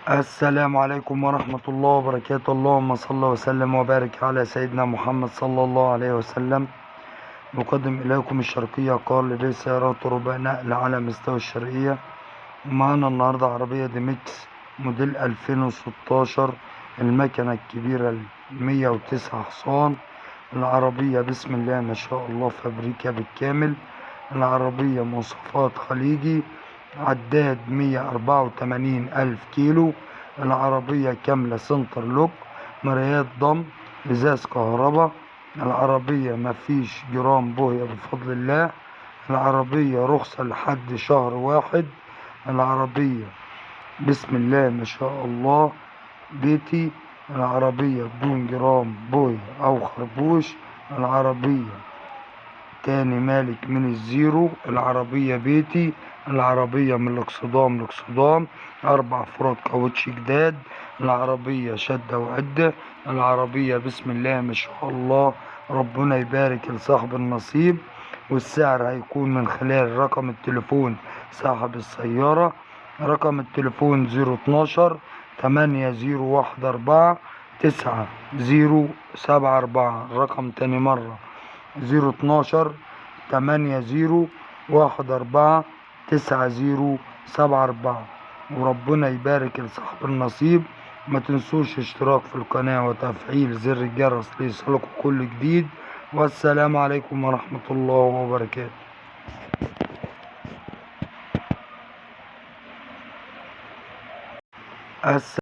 السلام عليكم ورحمة الله وبركاته. اللهم صل وسلم وبارك على سيدنا محمد صلى الله عليه وسلم. نقدم إليكم الشرقية قال لبيع سيارات ربع نقل على مستوى الشرقية. معانا النهاردة عربية دي ميكس موديل 2016، المكنة الكبيرة 109 حصان. العربية بسم الله ما شاء الله فابريكا بالكامل. العربية مواصفات خليجي، عداد 184 ألف كيلو. العربية كاملة سنتر لوك، مرايات ضم، ازاز كهرباء. العربية مفيش جرام بوية بفضل الله. العربية رخصة لحد شهر واحد. العربية بسم الله ما شاء الله بيتي. العربية بدون جرام بوية أو خربوش. العربية تاني مالك من الزيرو. العربية بيتي. العربية من الاكسدام لاكسدام، 4 فرات كاوتش جداد. العربية شدة وعدة. العربية بسم الله ما شاء الله ربنا يبارك لصاحب النصيب. والسعر هيكون من خلال رقم التليفون صاحب السيارة. رقم التليفون 012 8014 9074. رقم تاني مرة 012 8014 9074. وربنا يبارك لصاحب النصيب. ما تنسوش اشتراك في القناة وتفعيل زر الجرس ليصلكوا كل جديد. والسلام عليكم ورحمة الله وبركاته.